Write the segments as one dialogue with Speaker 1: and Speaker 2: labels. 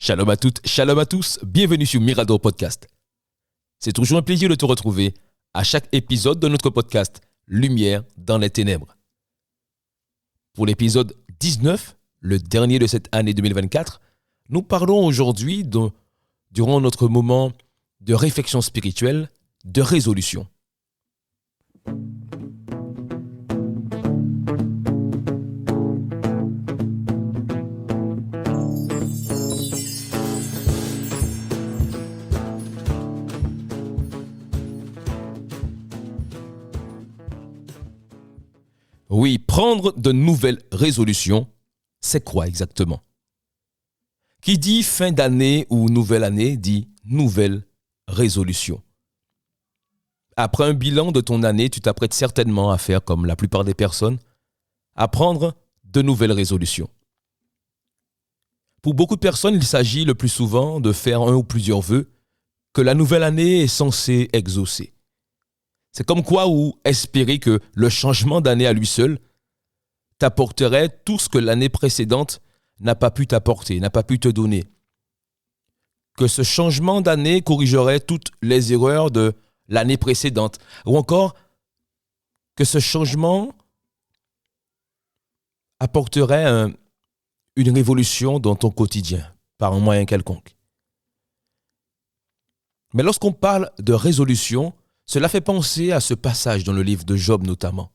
Speaker 1: Shalom à toutes, shalom à tous, bienvenue sur Mirador Podcast. C'est toujours un plaisir de te retrouver à chaque épisode de notre podcast Lumière dans les ténèbres. Pour l'épisode 19, le dernier de cette année 2024, nous parlons aujourd'hui, durant notre moment de réflexion spirituelle, de résolution. Oui, prendre de nouvelles résolutions, c'est quoi exactement? Qui dit fin d'année ou nouvelle année dit nouvelle résolution. Après un bilan de ton année, tu t'apprêtes certainement à faire comme la plupart des personnes, à prendre de nouvelles résolutions. Pour beaucoup de personnes, il s'agit le plus souvent de faire un ou plusieurs vœux que la nouvelle année est censée exaucer. C'est comme quoi ou espérer que le changement d'année à lui seul t'apporterait tout ce que l'année précédente n'a pas pu t'apporter, n'a pas pu te donner. Que ce changement d'année corrigerait toutes les erreurs de l'année précédente. Ou encore que ce changement apporterait une révolution dans ton quotidien, par un moyen quelconque. Mais lorsqu'on parle de résolution, cela fait penser à ce passage dans le livre de Job notamment.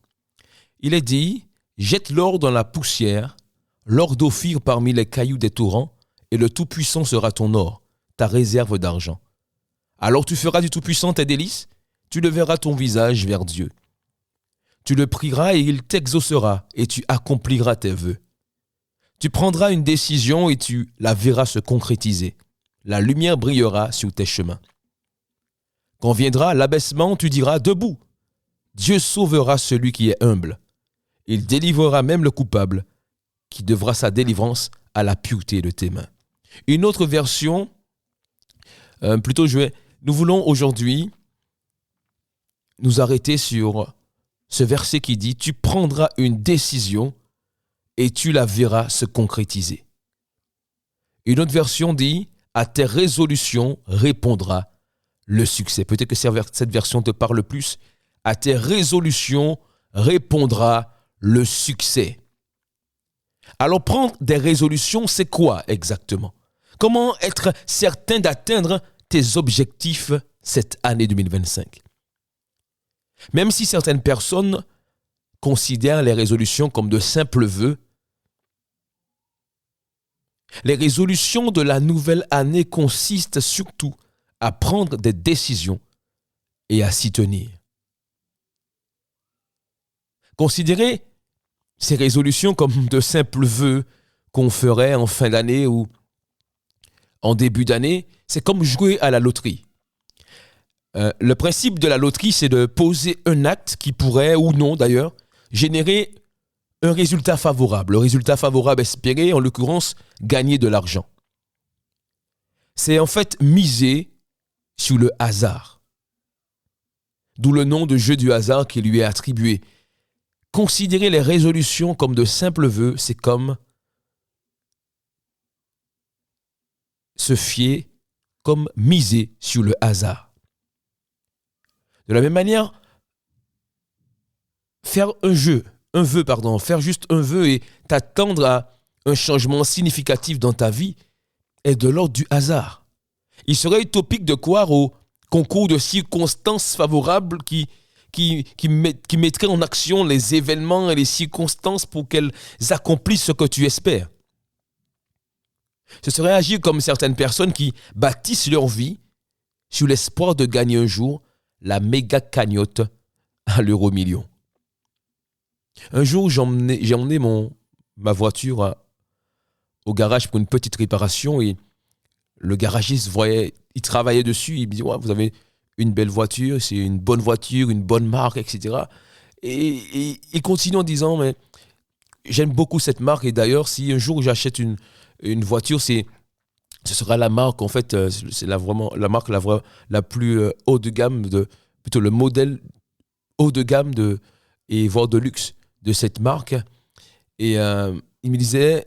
Speaker 1: Il est dit « Jette l'or dans la poussière, l'or d'Ophir parmi les cailloux des torrents, et le Tout-Puissant sera ton or, ta réserve d'argent. Alors tu feras du Tout-Puissant tes délices, tu leveras ton visage vers Dieu. Tu le prieras et il t'exaucera, et tu accompliras tes vœux. Tu prendras une décision et tu la verras se concrétiser. La lumière brillera sur tes chemins. Quand viendra l'abaissement, tu diras « Debout !» Dieu sauvera celui qui est humble. Il délivrera même le coupable, qui devra sa délivrance à la pureté de tes mains. Une autre version, nous voulons aujourd'hui nous arrêter sur ce verset qui dit « Tu prendras une décision et tu la verras se concrétiser. » Une autre version dit « À tes résolutions répondra le succès. » Peut-être que cette version te parle plus. « À tes résolutions répondra le succès. » Alors prendre des résolutions, c'est quoi exactement? Comment être certain d'atteindre tes objectifs cette année 2025? Même si certaines personnes considèrent les résolutions comme de simples vœux, les résolutions de la nouvelle année consistent surtout à prendre des décisions et à s'y tenir. Considérez ces résolutions comme de simples vœux qu'on ferait en fin d'année ou en début d'année, c'est comme jouer à la loterie. Le principe de la loterie, c'est de poser un acte qui pourrait, ou non d'ailleurs, générer un résultat favorable. Le résultat favorable espéré, en l'occurrence, gagner de l'argent. C'est en fait miser sur le hasard. D'où le nom de jeu du hasard qui lui est attribué. Considérer les résolutions comme de simples vœux, c'est comme se fier, comme miser sur le hasard. De la même manière, faire faire juste un vœu et t'attendre à un changement significatif dans ta vie est de l'ordre du hasard. Il serait utopique de croire au concours de circonstances favorables qui mettraient en action les événements et les circonstances pour qu'elles accomplissent ce que tu espères. Ce serait agir comme certaines personnes qui bâtissent leur vie sur l'espoir de gagner un jour la méga cagnotte à l'euro-million. Un jour, j'ai emmené ma voiture au garage pour une petite réparation et le garagiste il travaillait dessus, il me dit ouais, vous avez une belle voiture, c'est une bonne voiture, une bonne marque, etc. Et il continue en disant mais j'aime beaucoup cette marque et d'ailleurs si un jour j'achète une voiture, ce sera la marque en fait, c'est vraiment la marque la plus haut de gamme, plutôt le modèle haut de gamme et voire de luxe de cette marque. Et il me disait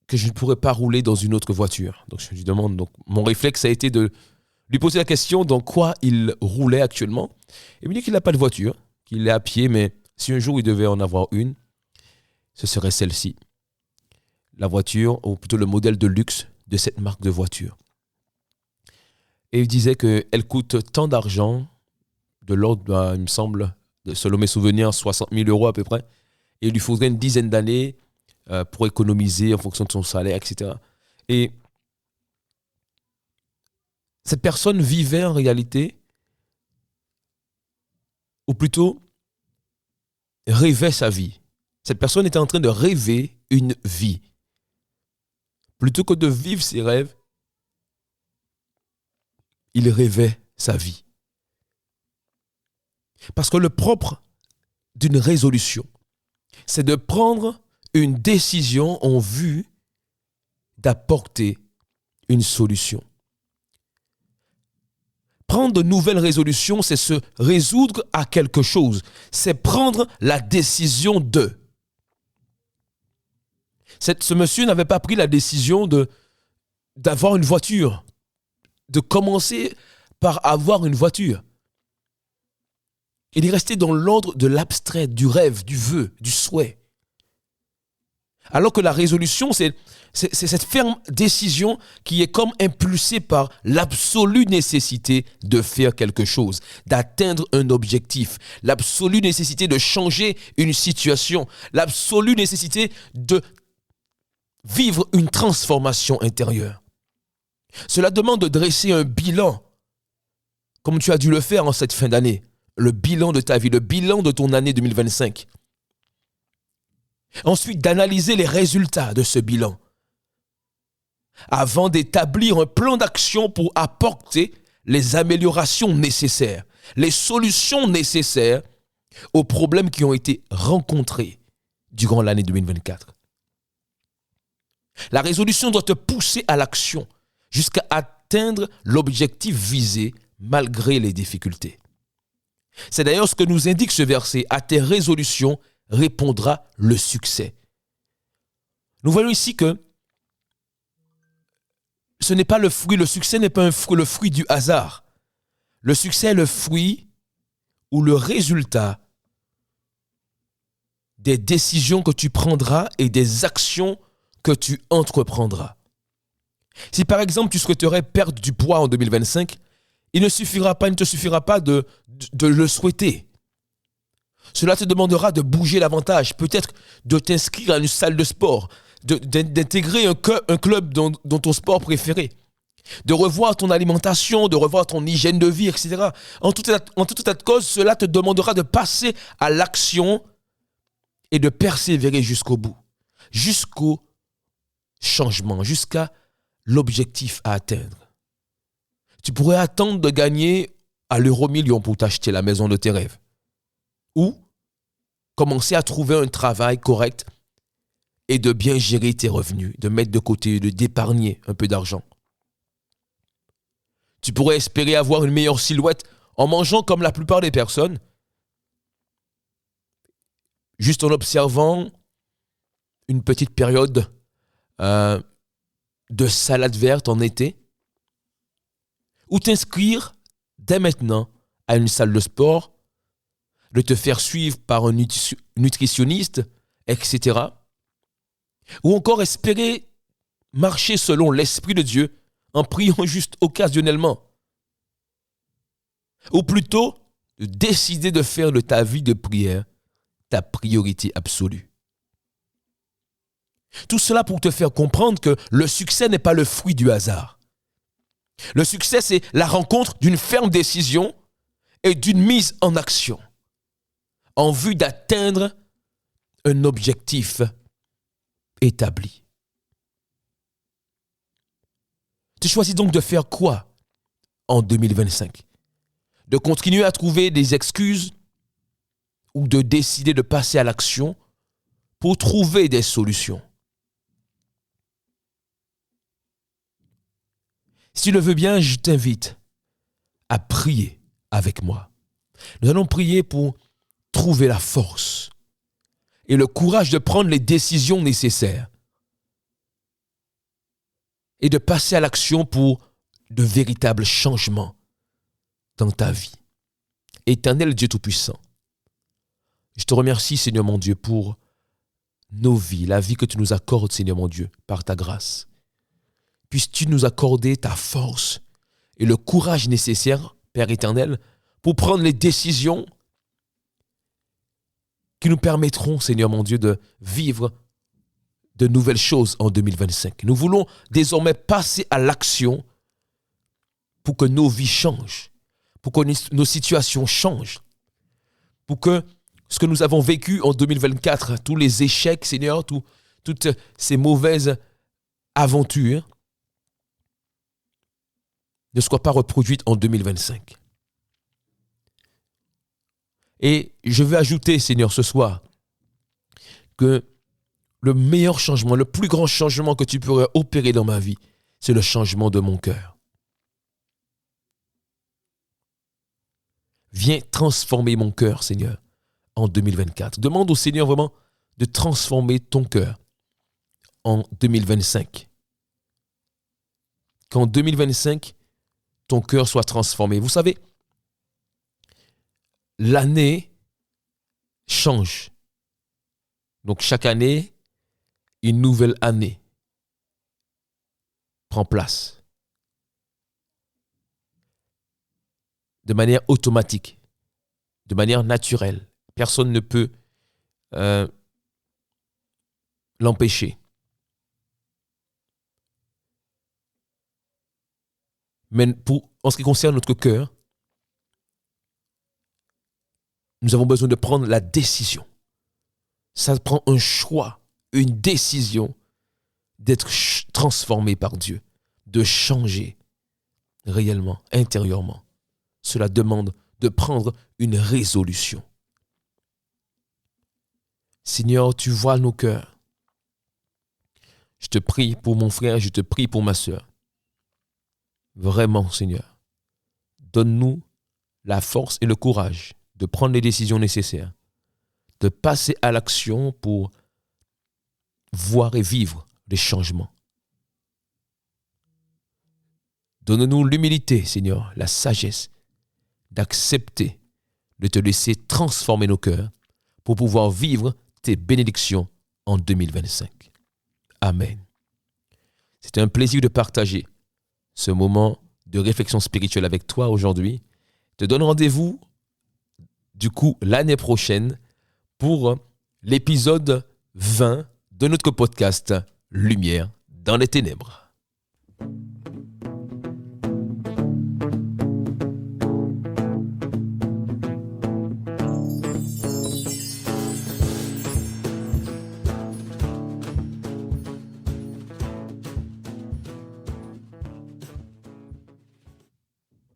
Speaker 1: que je ne pourrais pas rouler dans une autre voiture. Donc je lui demande, donc mon réflexe a été de lui poser la question dans quoi il roulait actuellement. Il me dit qu'il n'a pas de voiture, qu'il est à pied, mais si un jour il devait en avoir une, ce serait celle-ci. La voiture, ou plutôt le modèle de luxe de cette marque de voiture. Et il disait qu'elle coûte tant d'argent, de l'ordre, il me semble, selon mes souvenirs, 60 000 € à peu près. Et il lui faudrait une dizaine d'années pour économiser en fonction de son salaire, etc. Et cette personne vivait en réalité, ou plutôt rêvait sa vie. Cette personne était en train de rêver une vie. Plutôt que de vivre ses rêves, il rêvait sa vie. Parce que le propre d'une résolution, c'est de prendre une décision en vue d'apporter une solution. Prendre de nouvelles résolutions, c'est se résoudre à quelque chose. C'est prendre la décision de. Ce monsieur n'avait pas pris la décision d'avoir une voiture, de commencer par avoir une voiture. Il est resté dans l'ordre de l'abstrait, du rêve, du vœu, du souhait. Alors que la résolution, c'est cette ferme décision qui est comme impulsée par l'absolue nécessité de faire quelque chose, d'atteindre un objectif, l'absolue nécessité de changer une situation, l'absolue nécessité de vivre une transformation intérieure. Cela demande de dresser un bilan, comme tu as dû le faire en cette fin d'année, le bilan de ta vie, le bilan de ton année 2025. Ensuite, d'analyser les résultats de ce bilan avant d'établir un plan d'action pour apporter les améliorations nécessaires, les solutions nécessaires aux problèmes qui ont été rencontrés durant l'année 2024. La résolution doit te pousser à l'action jusqu'à atteindre l'objectif visé malgré les difficultés. C'est d'ailleurs ce que nous indique ce verset. À tes résolutions répondra le succès. Nous voyons ici que ce n'est pas le succès n'est pas le fruit du hasard. Le succès est le fruit ou le résultat des décisions que tu prendras et des actions que tu entreprendras. Si par exemple tu souhaiterais perdre du poids en 2025, il ne te suffira pas de le souhaiter. Cela te demandera de bouger davantage, peut-être de t'inscrire à une salle de sport, d'intégrer un club dans ton sport préféré, de revoir ton alimentation, de revoir ton hygiène de vie, etc. En tout état de cause, cela te demandera de passer à l'action et de persévérer jusqu'au bout, jusqu'au changement, jusqu'à l'objectif à atteindre. Tu pourrais attendre de gagner à l'euro-million pour t'acheter la maison de tes rêves. Ou commencer à trouver un travail correct et de bien gérer tes revenus, de mettre de côté, d'épargner un peu d'argent. Tu pourrais espérer avoir une meilleure silhouette en mangeant comme la plupart des personnes, juste en observant une petite période de salade verte en été, ou t'inscrire dès maintenant à une salle de sport, de te faire suivre par un nutritionniste, etc. Ou encore espérer marcher selon l'Esprit de Dieu en priant juste occasionnellement. Ou plutôt, décider de faire de ta vie de prière ta priorité absolue. Tout cela pour te faire comprendre que le succès n'est pas le fruit du hasard. Le succès, c'est la rencontre d'une ferme décision et d'une mise en action en vue d'atteindre un objectif établi. Tu choisis donc de faire quoi en 2025? De continuer à trouver des excuses ou de décider de passer à l'action pour trouver des solutions? Si tu le veux bien, je t'invite à prier avec moi. Nous allons prier pour trouver la force et le courage de prendre les décisions nécessaires et de passer à l'action pour de véritables changements dans ta vie. Éternel Dieu Tout-Puissant, je te remercie, Seigneur mon Dieu, pour nos vies, la vie que tu nous accordes, Seigneur mon Dieu, par ta grâce. Puisses-tu nous accorder ta force et le courage nécessaire, Père éternel, pour prendre les décisions qui nous permettront, Seigneur mon Dieu, de vivre de nouvelles choses en 2025. Nous voulons désormais passer à l'action pour que nos vies changent, pour que nos situations changent, pour que ce que nous avons vécu en 2024, tous les échecs, Seigneur, toutes ces mauvaises aventures, ne soient pas reproduites en 2025. Et je veux ajouter, Seigneur, ce soir, que le meilleur changement, le plus grand changement que tu pourrais opérer dans ma vie, c'est le changement de mon cœur. Viens transformer mon cœur, Seigneur, en 2024. Demande au Seigneur vraiment de transformer ton cœur en 2025. Qu'en 2025, ton cœur soit transformé. Vous savez, l'année change. Donc chaque année, une nouvelle année prend place. De manière automatique, de manière naturelle. Personne ne peut l'empêcher. Mais en ce qui concerne notre cœur, nous avons besoin de prendre la décision. Ça prend un choix, une décision d'être transformé par Dieu, de changer réellement, intérieurement. Cela demande de prendre une résolution. Seigneur, tu vois nos cœurs. Je te prie pour mon frère, je te prie pour ma sœur. Vraiment, Seigneur, donne-nous la force et le courage de prendre les décisions nécessaires, de passer à l'action pour voir et vivre les changements. Donne-nous l'humilité, Seigneur, la sagesse d'accepter de te laisser transformer nos cœurs pour pouvoir vivre tes bénédictions en 2025. Amen. C'est un plaisir de partager ce moment de réflexion spirituelle avec toi aujourd'hui. Je te donne rendez-vous du coup l'année prochaine pour l'épisode 20 de notre podcast Lumière dans les ténèbres.